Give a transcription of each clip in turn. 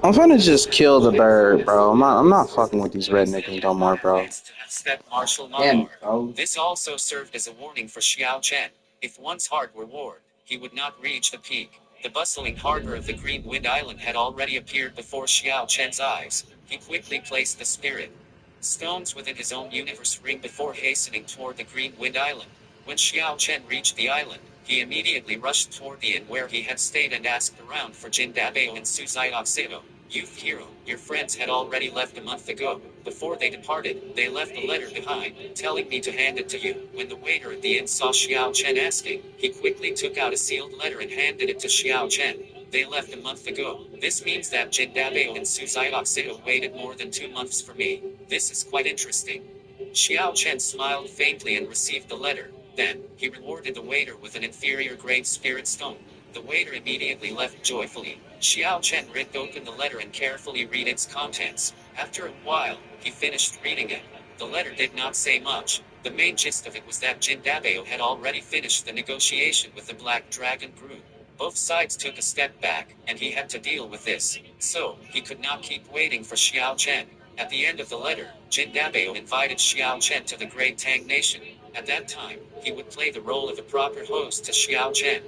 I'm finna just kill the bird, bro. I'm not fucking with these red niggas no more, bro. Step martial Damn monarch. it, bro. This also served as a warning for Xiao Chen. If one's heart were warred, he would not reach the peak. The bustling harbor of the Green Wind Island had already appeared before Xiao Chen's eyes. He quickly placed the spirit stones within his own universe ring before hastening toward the Green Wind Island. When Xiao Chen reached the island, he immediately rushed toward the inn where he had stayed and asked around for Jin Dabeo and Suzai Oxino. Youth hero, your friends had already left a month ago. Before they departed, they left a letter behind, telling me to hand it to you. When the waiter at the inn saw Xiao Chen asking, he quickly took out a sealed letter and handed it to Xiao Chen. They left a month ago. This means that Jin Dabeo and Suzai Oxino waited more than 2 months for me. This is quite interesting. Xiao Chen smiled faintly and received the letter. Then, he rewarded the waiter with an inferior grade spirit stone. The waiter immediately left joyfully. Xiao Chen ripped open the letter and carefully read its contents. After a while, he finished reading it. The letter did not say much. The main gist of it was that Jin Dabeo had already finished the negotiation with the Black Dragon Group. Both sides took a step back, and he had to deal with this. So, he could not keep waiting for Xiao Chen. At the end of the letter, Jin Dabeo invited Xiao Chen to the Great Tang Nation. At that time, he would play the role of a proper host to Xiao Chen.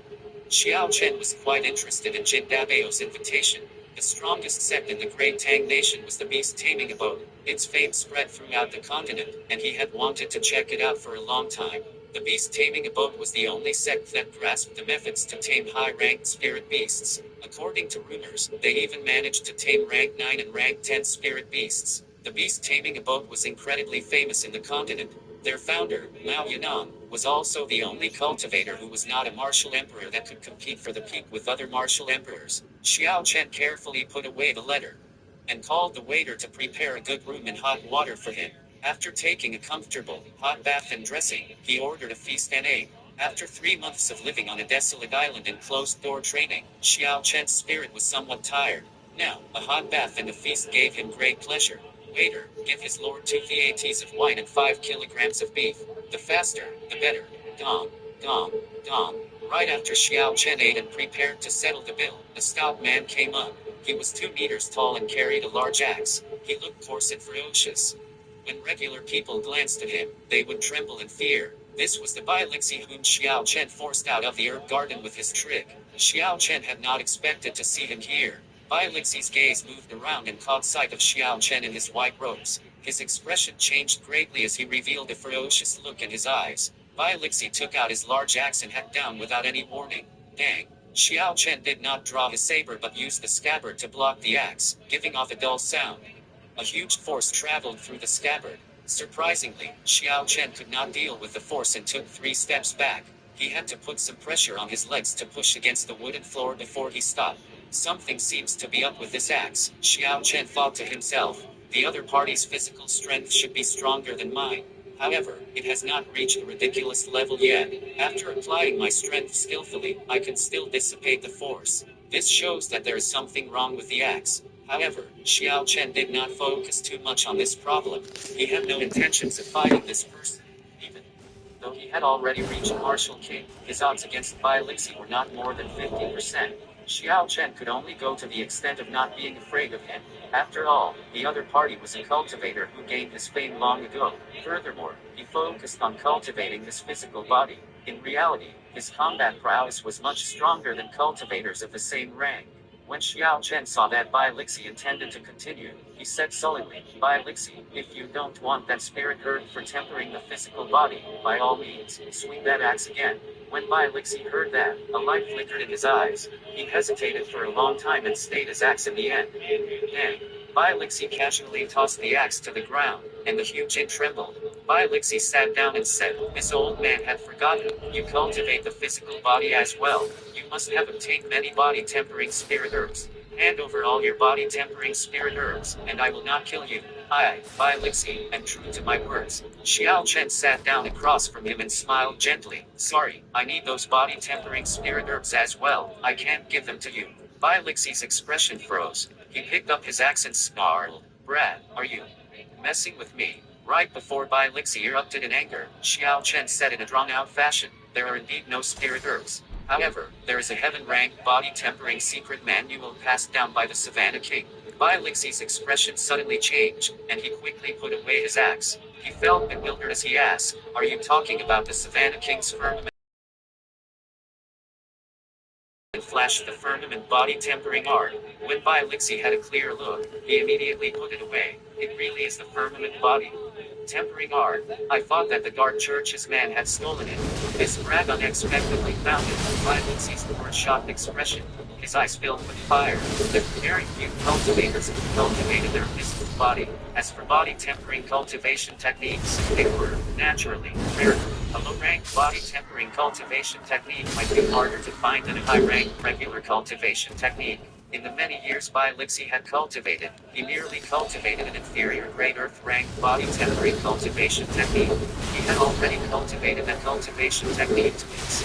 Xiao Chen was quite interested in Jin Dabeo's invitation. The strongest sect in the Great Tang Nation was the beast taming abode. Its fame spread throughout the continent, and he had wanted to check it out for a long time. The beast taming abode was the only sect that grasped the methods to tame high-ranked spirit beasts. According to rumors, they even managed to tame rank 9 and rank 10 spirit beasts. The beast taming abode was incredibly famous in the continent. Their founder, Mao Yanan, was also the only cultivator who was not a martial emperor that could compete for the peak with other martial emperors. Xiao Chen carefully put away the letter and called the waiter to prepare a good room and hot water for him. After taking a comfortable, hot bath and dressing, he ordered a feast and ate. After 3 months of living on a desolate island in closed-door training, Xiao Chen's spirit was somewhat tired. Now, a hot bath and a feast gave him great pleasure. Waiter, give his lord 2 VATs of wine and 5 kilograms of beef. The faster, the better. Gong, gong, gong. Right after Xiao Chen ate and prepared to settle the bill, a stout man came up. He was 2 meters tall and carried a large axe. He looked coarse and ferocious. When regular people glanced at him, they would tremble in fear. This was the Bielixi whom Xiao Chen forced out of the herb garden with his trick. Xiao Chen had not expected to see him here. Bielixi's gaze moved around and caught sight of Xiao Chen in his white robes. His expression changed greatly as he revealed a ferocious look in his eyes. Bielixi took out his large axe and hacked down without any warning. Dang! Xiao Chen did not draw his saber but used the scabbard to block the axe, giving off a dull sound. A huge force traveled through the scabbard. Surprisingly, Xiao Chen could not deal with the force and took 3 steps back. He had to put some pressure on his legs to push against the wooden floor before he stopped. Something seems to be up with this axe, Xiao Chen thought to himself. The other party's physical strength should be stronger than mine. However, it has not reached a ridiculous level yet. After applying my strength skillfully, I can still dissipate the force. This shows that there is something wrong with the axe. However, Xiao Chen did not focus too much on this problem. He had no intentions of fighting this person. Even though he had already reached Martial King, his odds against Bai Lixi were not more than 50%. Xiao Chen could only go to the extent of not being afraid of him. After all, the other party was a cultivator who gained his fame long ago. Furthermore, he focused on cultivating his physical body. In reality, his combat prowess was much stronger than cultivators of the same rank. When Xiao Chen saw that Bai Lixi intended to continue, he said sullenly, Bai Lixi, if you don't want that spirit hurt for tempering the physical body, by all means, swing that axe again. When Bai Lixi heard that, a light flickered in his eyes. He hesitated for a long time and stayed his axe in the end. Then, Bai Lixi casually tossed the axe to the ground, and the huge inn trembled. Bai Lixi sat down and said, this old man had forgotten, you cultivate the physical body as well. You must have obtained many body-tempering spirit herbs. Hand over all your body-tempering spirit herbs, and I will not kill you. I, Bai Lixi, am true to my words. Xiao Chen sat down across from him and smiled gently. Sorry, I need those body-tempering spirit herbs as well. I can't give them to you. Bai Lixi's expression froze. He picked up his axe and snarled. Brad, are you messing with me? Right before Bai Lixi erupted in anger, Xiao Chen said in a drawn-out fashion, there are indeed no spirit herbs. However, there is a heaven-ranked body-tempering secret manual passed down by the Savannah King. Bai Lixi's expression suddenly changed, and he quickly put away his axe. He felt bewildered as he asked, "Are you talking about the Savannah King's firmament?" And flashed the firmament body tempering art. When Bai Lixi had a clear look, he immediately put it away. It really is the firmament body tempering art. I thought that the Guard Church's man had stolen it. This Brad unexpectedly found it. Bai Lixi's shocked expression. His eyes filled with fire. There were very few cultivators who cultivated their physical body. As for body tempering cultivation techniques, they were, naturally, rare. A low-ranked body tempering cultivation technique might be harder to find than a high-ranked regular cultivation technique. In the many years Bai Lixi had cultivated, he merely cultivated an inferior grade earth-ranked body tempering cultivation technique. He had already cultivated that cultivation technique to its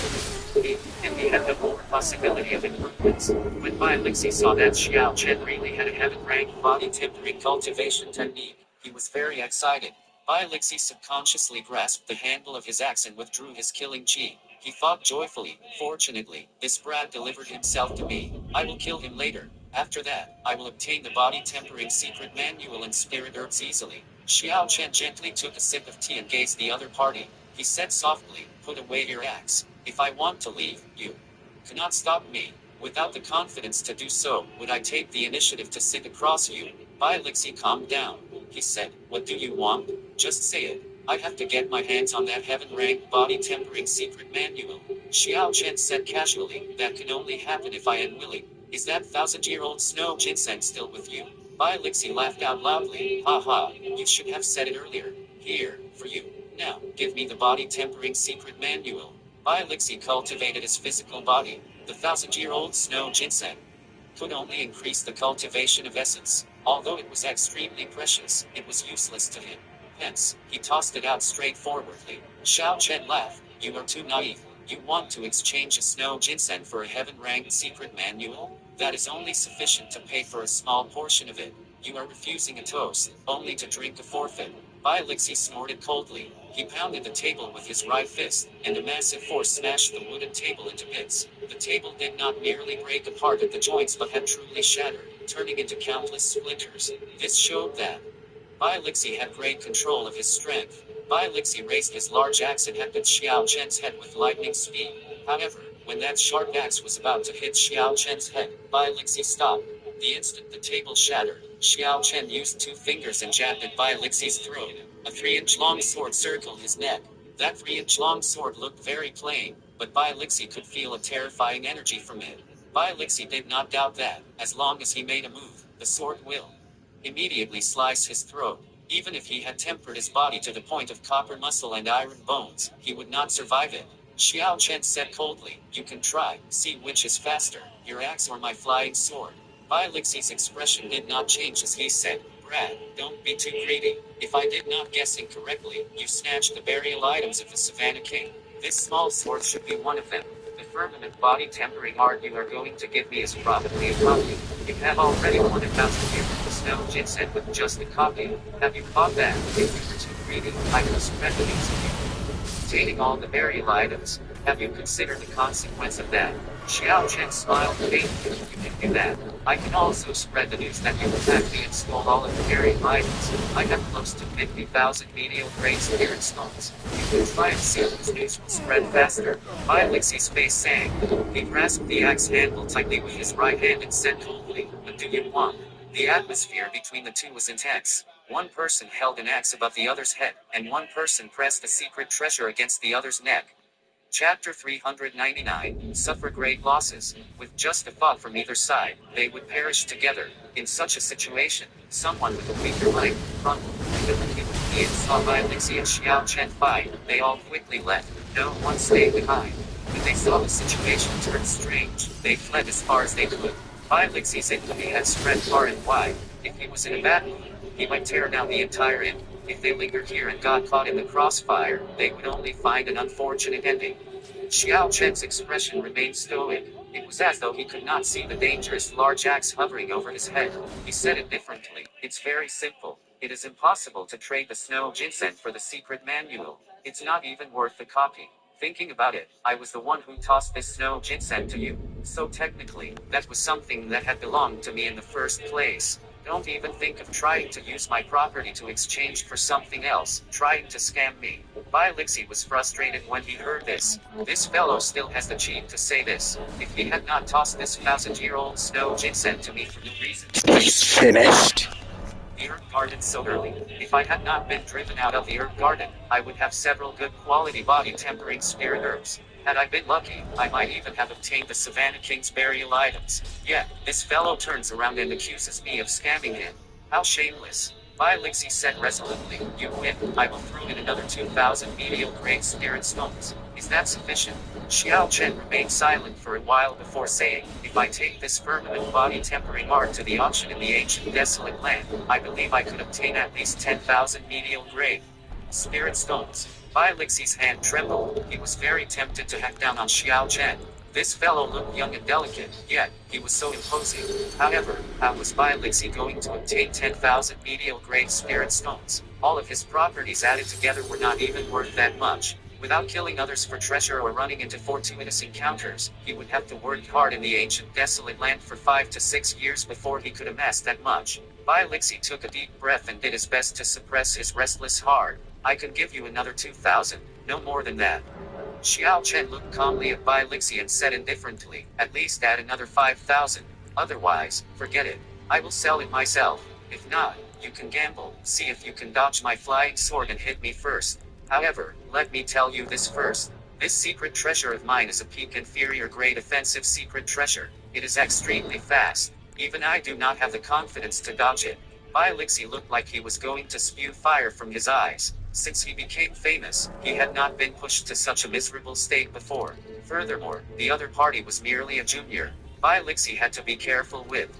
peak, and he had no more possibility of improvements. When Bai Lixi saw that Xiao Chen really had a heaven-ranked body tempering cultivation technique, he was very excited. Bai Lixi subconsciously grasped the handle of his axe and withdrew his killing chi. He thought joyfully, "Fortunately, this Brad delivered himself to me. I will kill him later. After that, I will obtain the body tempering secret manual and spirit herbs easily." Xiao Chen gently took a sip of tea and gazed the other party. He said softly, "Put away your axe. If I want to leave, you cannot stop me. Without the confidence to do so, would I take the initiative to sit across you?" Bai Lixi calmed down. He said, "What do you want? Just say it. I have to get my hands on that heaven-ranked body tempering secret manual." Xiao Chen said casually, "That can only happen if I am willing. Is that thousand-year-old snow ginseng still with you?" Bai Lixi laughed out loudly. "Ha ha, you should have said it earlier. Here, for you. Now, give me the body tempering secret manual." Bai Lixi cultivated his physical body. The thousand-year-old snow ginseng could only increase the cultivation of essence. Although it was extremely precious, it was useless to him. Hence, he tossed it out straightforwardly. Xiao Chen laughed. "You are too naive. You want to exchange a snow ginseng for a heaven-ranked secret manual? That is only sufficient to pay for a small portion of it. You are refusing a toast, only to drink a forfeit." Bai Lixi snorted coldly. He pounded the table with his right fist, and a massive force smashed the wooden table into bits. The table did not merely break apart at the joints but had truly shattered, turning into countless splinters. This showed that Bai Lixi had great control of his strength. Bai Lixi raised his large axe and hacked at Xiao Chen's head with lightning speed. However, when that sharp axe was about to hit Xiao Chen's head, Bai Lixi stopped. The instant the table shattered, Xiao Chen used two fingers and jabbed at Bai Lixi's throat. A 3-inch long sword circled his neck. That 3-inch long sword looked very plain, but Bai Lixi could feel a terrifying energy from it. Bai Lixi did not doubt that, as long as he made a move, the sword will immediately slice his throat. Even if he had tempered his body to the point of copper muscle and iron bones, he would not survive it. Xiao Chen said coldly, "You can try, see which is faster, your axe or my flying sword." Bai Lixi's expression did not change as he said, "Brad, don't be too greedy. If I did not guess incorrectly, you snatched the burial items of the Savannah King. This small sword should be one of them. The firmament body tempering art you are going to give me is probably a copy. You have already won 1,000 years of the snow ginseng with just a copy. Have you thought that, if you were too greedy, I could spread the news of you obtaining all the burial items? Have you considered the consequence of that?" Xiao Chen smiled faintly. "You can do that. I can also spread the news that you attacked me and stole all of the burial items. I have close to 50,000 medial grade spirit stones. You can try and see whose news will spread faster." Bai Lixi's face sank. He grasped the axe handle tightly with his right hand and said coldly, "What do you want?" The atmosphere between the two was intense. One person held an axe above the other's head, and one person pressed the secret treasure against the other's neck. Chapter 399, Suffer Great Losses. With just a thought from either side, they would perish together. In such a situation, someone with a weaker might crumble. When the Europeans saw Bai Lixi and Xiao Chen fight, they all quickly left. No one stayed behind. When they saw the situation turn strange, they fled as far as they could. Bai Lixi's infamy had spread far and wide. If he was in a bad mood, he might tear down the entire inn. If they lingered here and got caught in the crossfire, they would only find an unfortunate ending. Xiao Chen's expression remained stoic. It was as though he could not see the dangerous large axe hovering over his head. He said it differently. "It's very simple. It is impossible to trade the snow ginseng for the secret manual. It's not even worth the copy. Thinking about it, I was the one who tossed this snow ginseng to you. So technically, that was something that had belonged to me in the first place. Don't even think of trying to use my property to exchange for something else, trying to scam me. Bai Lixi was frustrated when he heard this. This fellow still has the cheek to say this. If he had not tossed this 1,000-year-old snow ginseng to me for no reason, He's finished. the herb garden so early. If I had not been driven out of the herb garden, I would have several good quality body tempering spirit herbs. Had I been lucky, I might even have obtained the Savannah King's burial items. Yet, this fellow turns around and accuses me of scamming him. How shameless. Bai Lixi said resolutely, you win, I will throw in another 2,000 medial grade spirit stones. Is that sufficient? Xiao Chen remained silent for a while before saying, if I take this firmament body tempering art to the auction in the ancient desolate land, I believe I could obtain at least 10,000 medial grade spirit stones. Bai Lixi's hand trembled. He was very tempted to hack down on Xiao Chen. This fellow looked young and delicate, yet he was so imposing. However, how was Bai Lixi going to obtain 10,000 medial grade spirit stones? All of his properties added together were not even worth that much. Without killing others for treasure or running into fortuitous encounters, he would have to work hard in the ancient desolate land for 5 to 6 years before he could amass that much. Bai Lixi took a deep breath and did his best to suppress his restless heart. I can give you another 2,000, no more than that. Xiao Chen looked calmly at Bai Lixi and said indifferently, at least add another 5,000. Otherwise, forget it. I will sell it myself. If not, you can gamble, see if you can dodge my flying sword and hit me first. However, let me tell you this first. This secret treasure of mine is a peak inferior grade offensive secret treasure. It is extremely fast. Even I do not have the confidence to dodge it. Bai Lixi looked like he was going to spew fire from his eyes. Since he became famous, he had not been pushed to such a miserable state before. Furthermore, the other party was merely a junior. Bai Lixi had to be careful with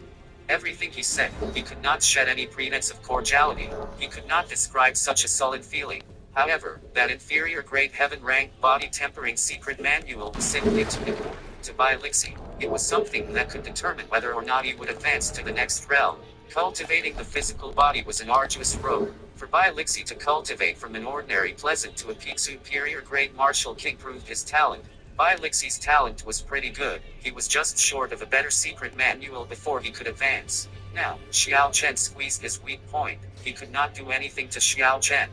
everything he said. He could not shed any pretense of cordiality. He could not describe such a sullen feeling. However, that inferior grade heaven-ranked body tempering secret manual was simply too important to Bai Lixi. It was something that could determine whether or not he would advance to the next realm. Cultivating the physical body was an arduous road. For Bai Lixi to cultivate from an ordinary pleasant to a peak superior grade martial king proved his talent. Bai Lixi's talent was pretty good. He was just short of a better secret manual before he could advance. Now, Xiao Chen squeezed his weak point. He could not do anything to Xiao Chen.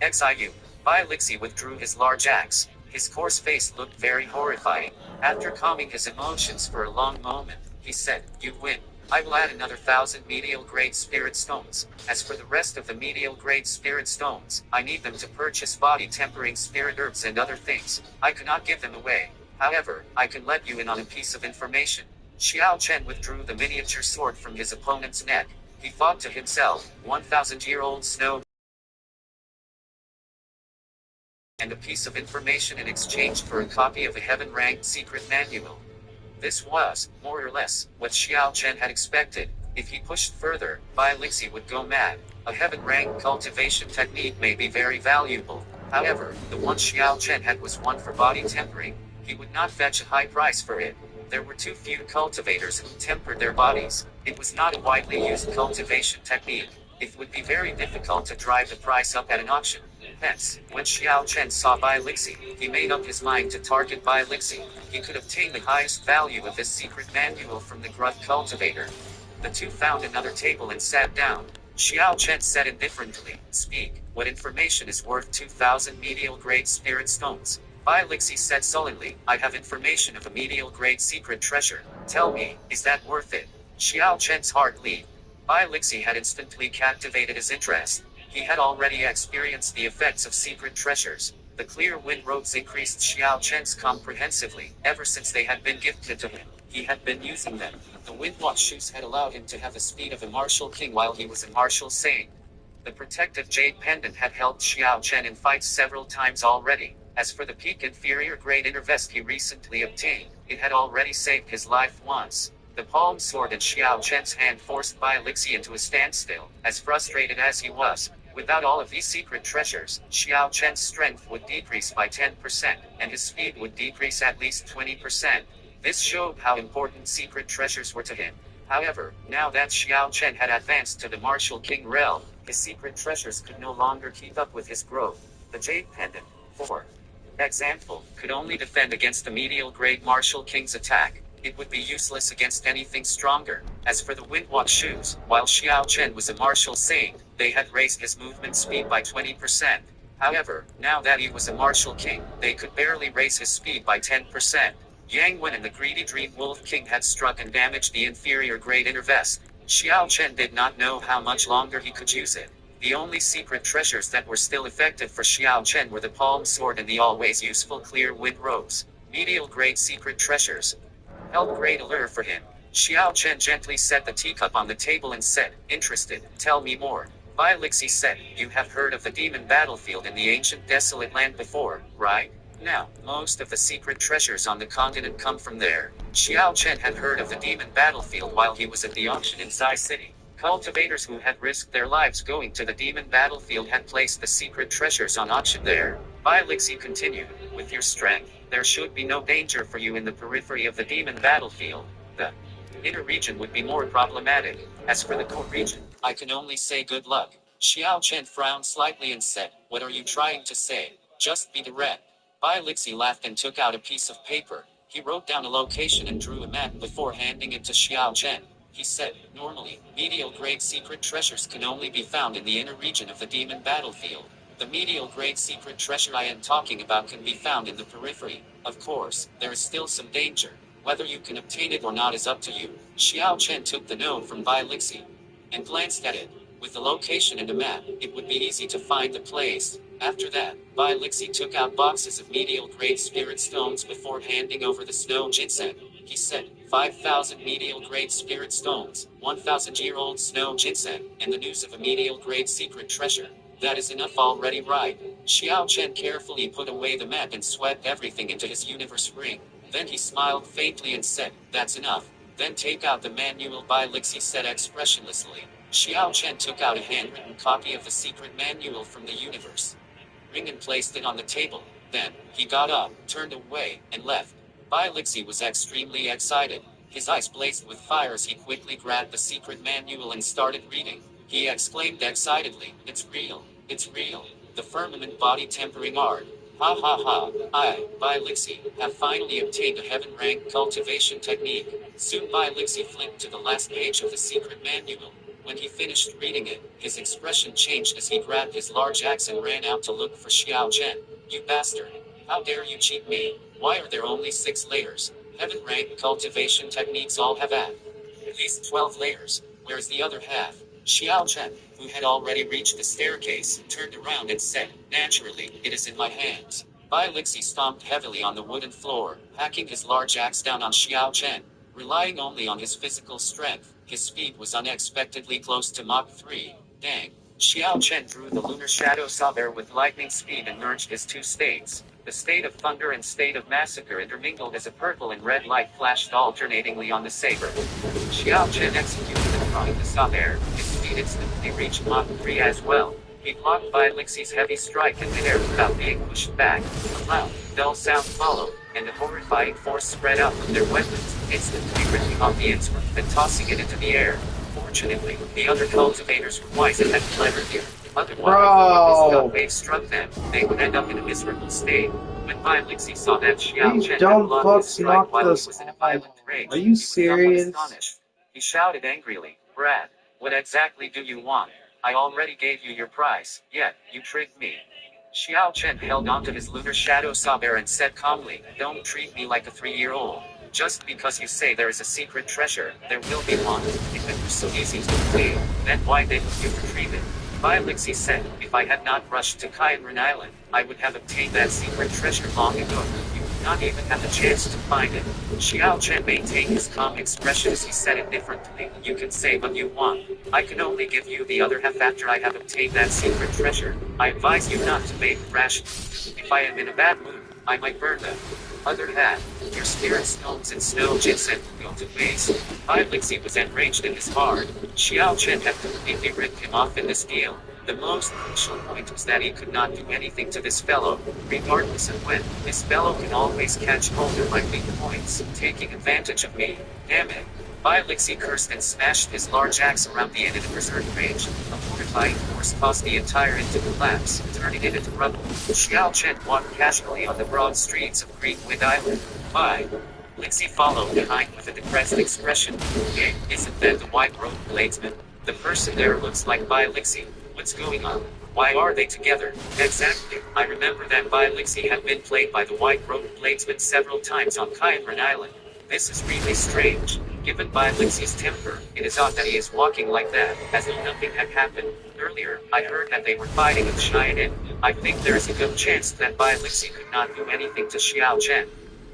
Xiu. Bai Lixi withdrew his large axe. His coarse face looked very horrifying. After calming his emotions for a long moment, he said, you win. I will add another 1,000 medial grade spirit stones. As for the rest of the medial grade spirit stones, I need them to purchase body tempering spirit herbs and other things. I cannot give them away. However, I can let you in on a piece of information. Xiao Chen withdrew the miniature sword from his opponent's neck. He thought to himself, 1,000-year-old snow and a piece of information in exchange for a copy of a heaven-ranked secret manual. This was, more or less, what Xiao Chen had expected. If he pushed further, Bai Lixi would go mad. A heaven-ranked cultivation technique may be very valuable. However, the one Xiao Chen had was one for body tempering. He would not fetch a high price for it. There were too few cultivators who tempered their bodies. It was not a widely used cultivation technique. It would be very difficult to drive the price up at an auction. Hence, when Xiao Chen saw Bai Lixi, he made up his mind to target Bai Lixi. He could obtain the highest value of this secret manual from the grunt cultivator. The two found another table and sat down. Xiao Chen said indifferently, speak, what information is worth 2,000 medial grade spirit stones? Bai Lixi said sullenly, I have information of a medial grade secret treasure. Tell me, is that worth it? Xiao Chen's heart leaped. Bai Lixi had instantly captivated his interest. He had already experienced the effects of secret treasures. The clear wind robes increased Xiao Chen's comprehensively. Ever since they had been gifted to him, he had been using them. The windwalk shoes had allowed him to have the speed of a martial king while he was a martial saint. The protective jade pendant had helped Xiao Chen in fights several times already. As for the peak inferior grade inner vest he recently obtained, it had already saved his life once. The palm sword in Xiao Chen's hand forced Bai Lixi into a standstill. As frustrated as he was, without all of these secret treasures, Xiao Chen's strength would decrease by 10%, and his speed would decrease at least 20%. This showed how important secret treasures were to him. However, now that Xiao Chen had advanced to the martial king realm, his secret treasures could no longer keep up with his growth. The jade pendant, for example, could only defend against the medial grade martial king's attack. It would be useless against anything stronger. As for the Windwalk shoes, while Xiao Chen was a martial saint, they had raised his movement speed by 20%. However, now that he was a martial king, they could barely raise his speed by 10%. Yang Wen and the greedy Dream Wolf King had struck and damaged the inferior grade inner vest. Xiao Chen did not know how much longer he could use it. The only secret treasures that were still effective for Xiao Chen were the palm sword and the always useful clear wind robes. Medial grade secret treasures held great allure for him. Xiao Chen gently set the teacup on the table and said, "Interested, tell me more." Bai Lixi said, "You have heard of the demon battlefield in the ancient desolate land before, right? Now, most of the secret treasures on the continent come from there." Xiao Chen had heard of the demon battlefield while he was at the auction in Zai City. Cultivators who had risked their lives going to the demon battlefield had placed the secret treasures on auction there. Bai Lixi continued, "With your strength, there should be no danger for you in the periphery of the demon battlefield. The inner region would be more problematic. As for the core region, I can only say good luck." Xiao Chen frowned slightly and said, "What are you trying to say? Just be direct." Bai Lixi laughed and took out a piece of paper. He wrote down a location and drew a map before handing it to Xiao Chen. He said, "Normally, medial grade secret treasures can only be found in the inner region of the demon battlefield. The medial grade secret treasure I am talking about can be found in the periphery. Of course, there is still some danger. Whether you can obtain it or not is up to you." Xiao Chen took the note from Bai Lixi and glanced at it. With the location and a map, it would be easy to find the place. After that, Bai Lixi took out boxes of medial grade spirit stones before handing over the snow ginseng. He said, 5,000 medial grade spirit stones, 1,000-year-old snow ginseng, and the news of a medial grade secret treasure. That is enough already, right? Xiao Chen carefully put away the map and swept everything into his universe ring. Then he smiled faintly and said, "That's enough. Then take out the manual," Bai Lixi said expressionlessly. Xiao Chen took out a handwritten copy of the secret manual from the universe ring and placed it on the table. Then, he got up, turned away, and left. Bai Lixi was extremely excited. His eyes blazed with fire as he quickly grabbed the secret manual and started reading. He exclaimed excitedly, "It's real! It's real! The firmament body tempering art! Ha ha ha! I, Bai Lixi, have finally obtained a heaven-rank cultivation technique." Soon Bai Lixi flipped to the last page of the secret manual. When he finished reading it, his expression changed as he grabbed his large axe and ran out to look for Xiao Chen. "You bastard! How dare you cheat me? Why are there only 6 layers? Heaven-rank cultivation techniques all have at least 12 layers. Where's the other half?" Xiao Chen, who had already reached the staircase, turned around and said, "Naturally, it is in my hands." Bai Lixi stomped heavily on the wooden floor, hacking his large axe down on Xiao Chen. Relying only on his physical strength, his speed was unexpectedly close to Mach 3. Dang. Xiao Chen drew the lunar shadow saber with lightning speed and merged his 2 states. The state of thunder and state of massacre intermingled as a purple and red light flashed alternatingly on the saber. Xiao Chen executed the front of the saber. His speed instantly reached Mach 3 as well. He blocked Bai Lixi's heavy strike in midair without being pushed back. A loud, dull sound followed, and a horrifying force spread out from their weapons, instantly ripping off the instrument and tossing it into the air. Fortunately, the other cultivators were wise and had clever gear. Otherwise, if this gun wave struck them, they would end up in a miserable state. When Bai Lixi saw that Xiao Chen had blocked his strike while he was in a violent rage, Are he you was somewhat serious? astonished. He shouted angrily, "Brad, what exactly do you want? I already gave you your price, yet you tricked me." Xiao Chen held onto his lunar shadow saber and said calmly, "Don't treat me like a 3-year-old. Just because you say there is a secret treasure, there will be one. If it was so easy to obtain, then why didn't you retrieve it?" Bai Lixi said, "If I had not rushed to Kaienren Island, I would have obtained that secret treasure long ago. You would not even have the chance to find it." Xiao Chen maintained his calm expression as he said it differently. "You can say what you want. I can only give you the other half after I have obtained that secret treasure. I advise you not to make rash. If I am in a bad mood, I might burn the other half. Your spirit stones and snow ginseng will go to waste." Bai Lixi was enraged in his heart. Xiao Chen had completely ripped him off in this deal. The most crucial point was that he could not do anything to this fellow, regardless of when. This fellow can always catch hold of my weak points, taking advantage of me. Damn it. Bai Lixi cursed and smashed his large axe around the end of the berserk range. A horrifying force caused the entire inn to collapse, turning it into rubble. Xiao Chen walked casually on the broad streets of Greenwood Island. Bai Lixie followed behind with a depressed expression. Hey, isn't that the white-robed bladesman? The person there looks like Bai Lixie. What's going on? Why are they together? Exactly. I remember that Bai Lixie had been played by the white-robed bladesman several times on Kyron Island. This is really strange. Given Bai Lixie's temper, it is odd that he is walking like that, as though nothing had happened. Earlier, I heard that they were fighting with Cheyenne. I think there is a good chance that Bai Lixie could not do anything to Xiao Chen.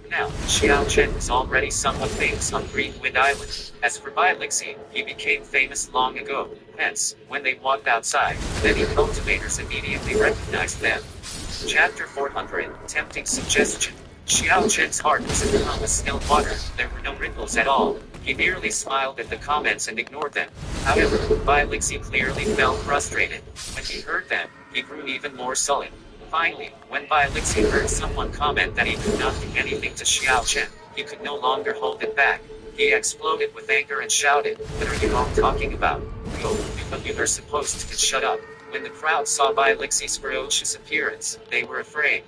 Now, Xiao Chen was already somewhat famous on Greenwood Island. As for Bai Lixie, he became famous long ago. Hence, when they walked outside, many cultivators immediately recognized them. Chapter 400, Tempting Suggestion. Xiao Chen's heart was as calm as still water. There were no ripples at all. He merely smiled at the comments and ignored them. However, Bai Lixie clearly felt frustrated. When he heard them, he grew even more sullen. Finally, when Bai Lixie heard someone comment that he could not do anything to Xiao Chen, he could no longer hold it back. He exploded with anger and shouted, "What are you all talking about? You are supposed to shut up." When the crowd saw Bai Lixie's ferocious appearance, they were afraid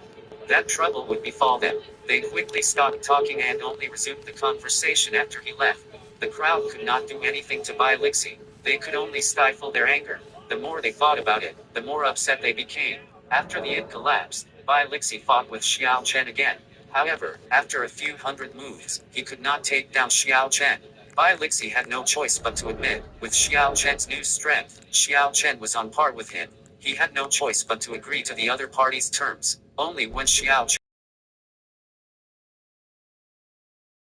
that trouble would befall them. They quickly stopped talking and only resumed the conversation after he left. The crowd could not do anything to Bai Lixie. They could only stifle their anger. The more they thought about it, the more upset they became. After the inn collapsed, Bai Lixie fought with Xiao Chen again. However, after a few hundred moves, he could not take down Xiao Chen. Bai Lixie had no choice but to admit, with Xiao Chen's new strength, Xiao Chen was on par with him. He had no choice but to agree to the other party's terms. Only when Xiao Chen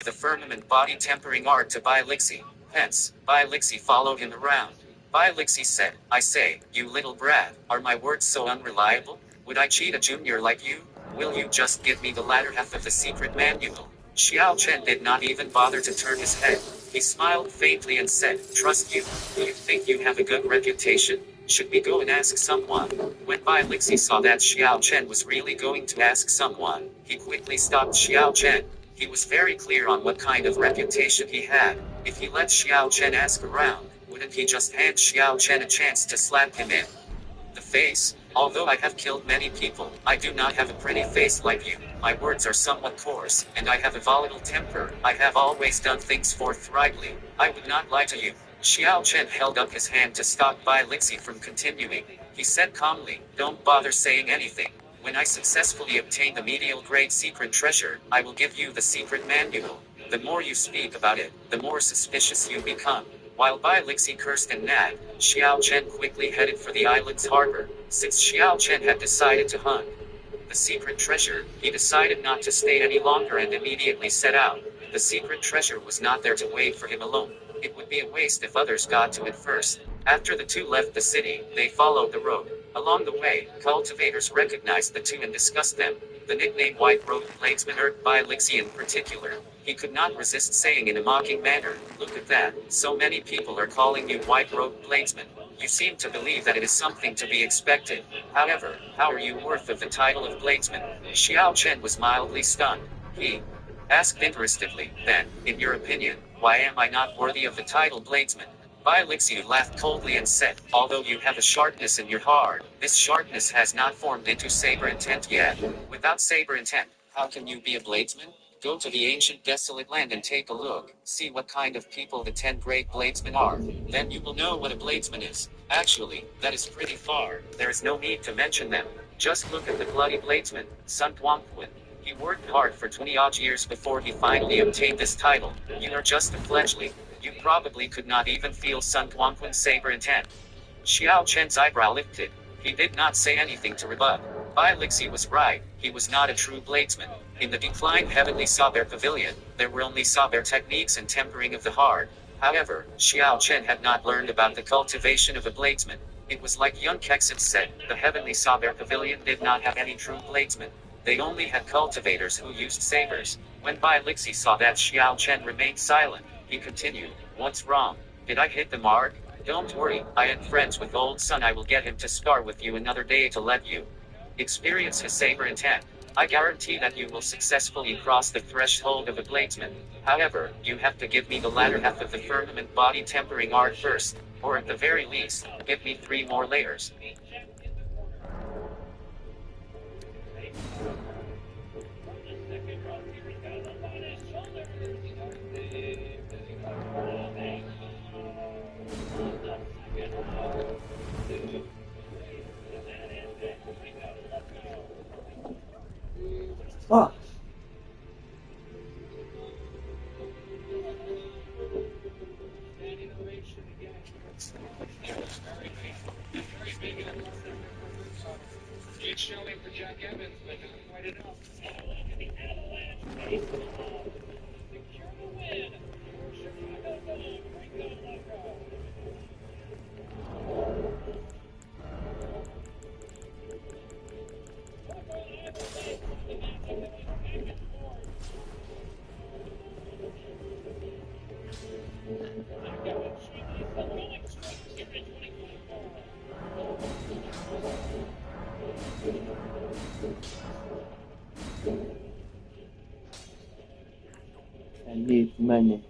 the firmament body tempering art to Bai Lixie. Hence, Bai Lixie followed him around. Bai Lixie said, "I say, you little brat, are my words so unreliable? Would I cheat a junior like you? Will you just give me the latter half of the secret manual?" Xiao Chen did not even bother to turn his head. He smiled faintly and said, "Trust you? Do you think you have a good reputation? Should we go and ask someone?" When Bai Lixie saw that Xiao Chen was really going to ask someone, he quickly stopped Xiao Chen. He was very clear on what kind of reputation he had. If he let Xiao Chen ask around, wouldn't he just hand Xiao Chen a chance to slap him in the face? Although I have killed many people, I do not have a pretty face like you. My words are somewhat coarse, and I have a volatile temper. I have always done things forthrightly. I would not lie to you. Xiao Chen held up his hand to stop Bai Lixie from continuing. He said calmly, "Don't bother saying anything. When I successfully obtain the medial grade secret treasure, I will give you the secret manual. The more you speak about it, the more suspicious you become." While Bai Lixie cursed and nagged, Xiao Chen quickly headed for the island's harbor. Since Xiao Chen had decided to hunt the secret treasure, he decided not to stay any longer and immediately set out. The secret treasure was not there to wait for him alone. It would be a waste if others got to it first. After the two left the city, they followed the road. Along the way, cultivators recognized the two and discussed them. The nickname White Road Bladesman irked Bai Lixie in particular. He could not resist saying in a mocking manner, "Look at that, so many people are calling you White Road Bladesman. You seem to believe that it is something to be expected. However, how are you worth of the title of Bladesman?" Xiao Chen was mildly stunned. He asked interestedly, "Then, in your opinion, why am I not worthy of the title Bladesman?" Bai Lixie laughed coldly and said, "Although you have a sharpness in your heart, this sharpness has not formed into saber intent yet. Without saber intent, how can you be a bladesman? Go to the ancient desolate land and take a look. See what kind of people the 10 great bladesmen are. Then you will know what a bladesman is. Actually, that is pretty far. There is no need to mention them. Just look at the bloody bladesman, Sun Tuanquan. He worked hard for 20-odd years before he finally obtained this title. You are just a fledgling. You probably could not even feel Sun Tuanquan's saber intent." Xiao Chen's eyebrow lifted. He did not say anything to rebut. Bai Lixie was right. He was not a true bladesman. In the declined heavenly saber pavilion, there were only saber techniques and tempering of the heart. However, Xiao Chen had not learned about the cultivation of a bladesman. It was like young Kexit said, the heavenly saber pavilion did not have any true bladesmen. They only had cultivators who used sabers. When Bai Lixie saw that Xiao Chen remained silent, he continued, "What's wrong? Did I hit the mark? Don't worry, I am friends with Old Sun. I will get him to spar with you another day to let you experience his saber intent. I guarantee that you will successfully cross the threshold of a bladesman. However, you have to give me the latter half of the firmament body tempering art first, or at the very least, give me 3 more layers." Fuck. It's showing for Jack Evans, but not quite enough. Secure the win for Chicago Bulls. Ringo Loco. I need money.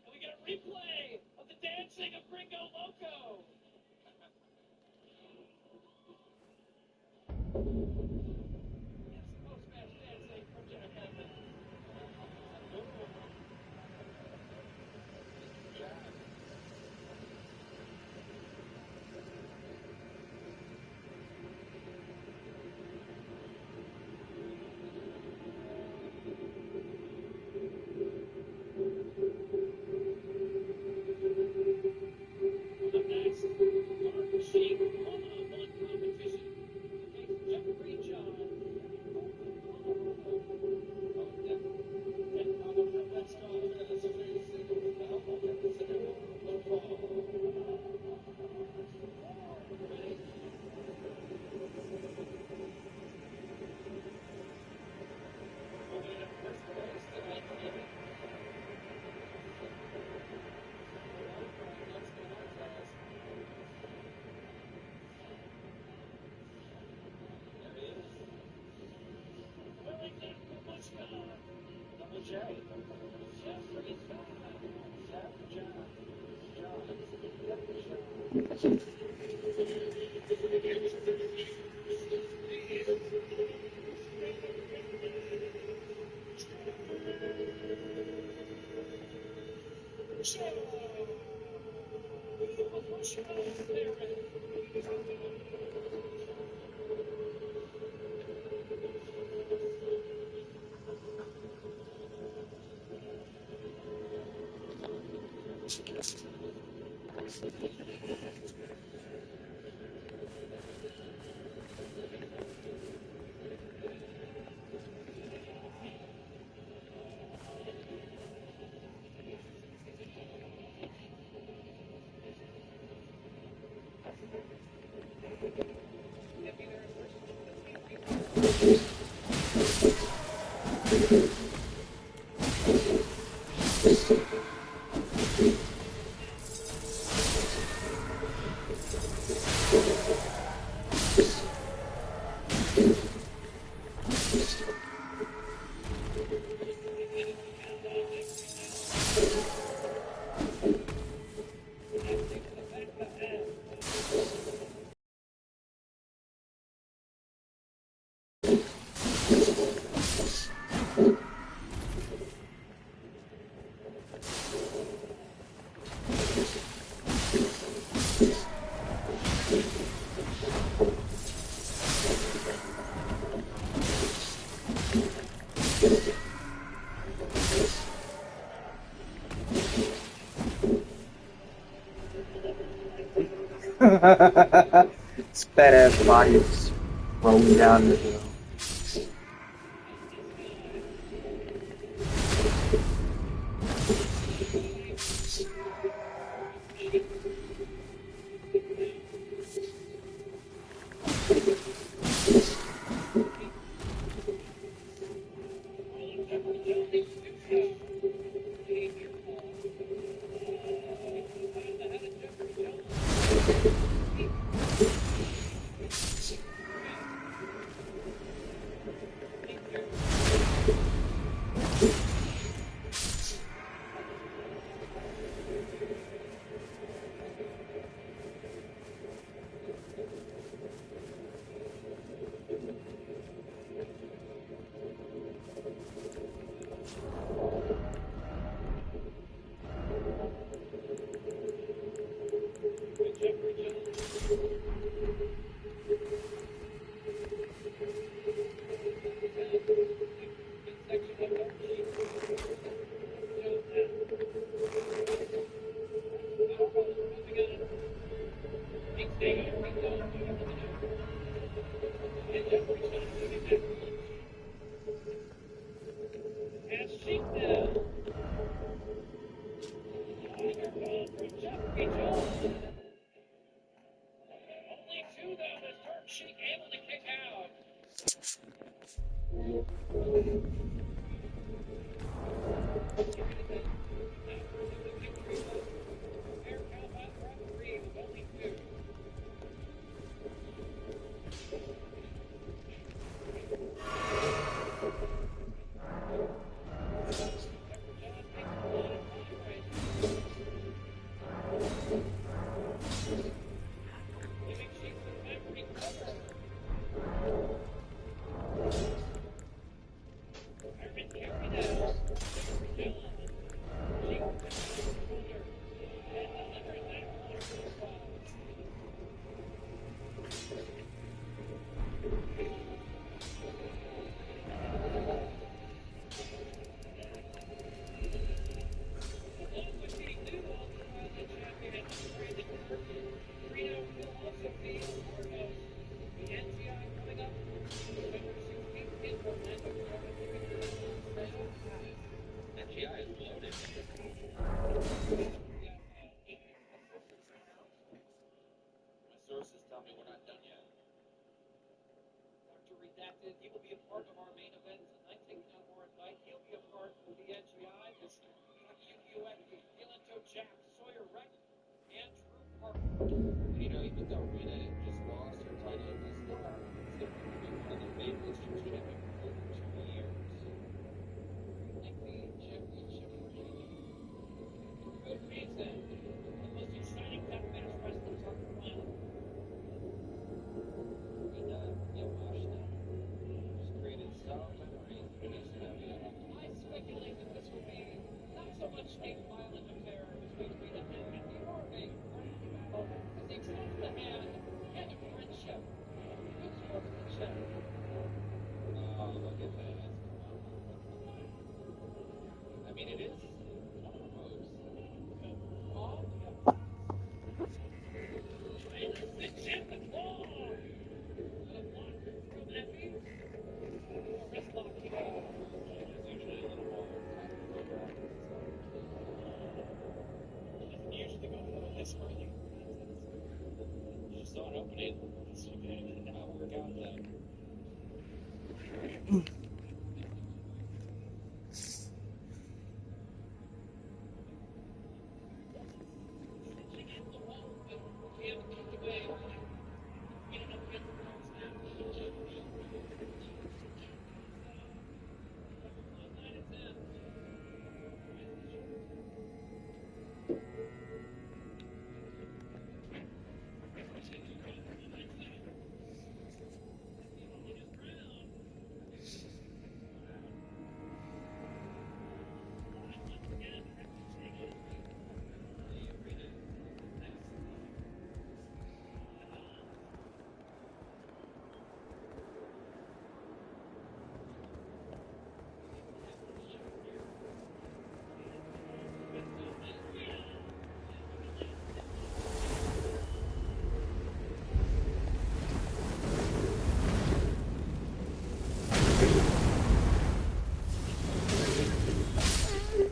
We get a replay of the dancing of Ringo Loco. It's post-match dancing from Jack Evans. It's fat ass body just rolling down the hill.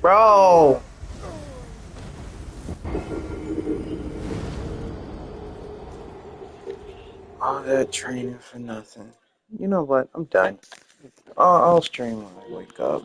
Bro! All that training for nothing. You know what? I'm done. I'll stream when I wake up.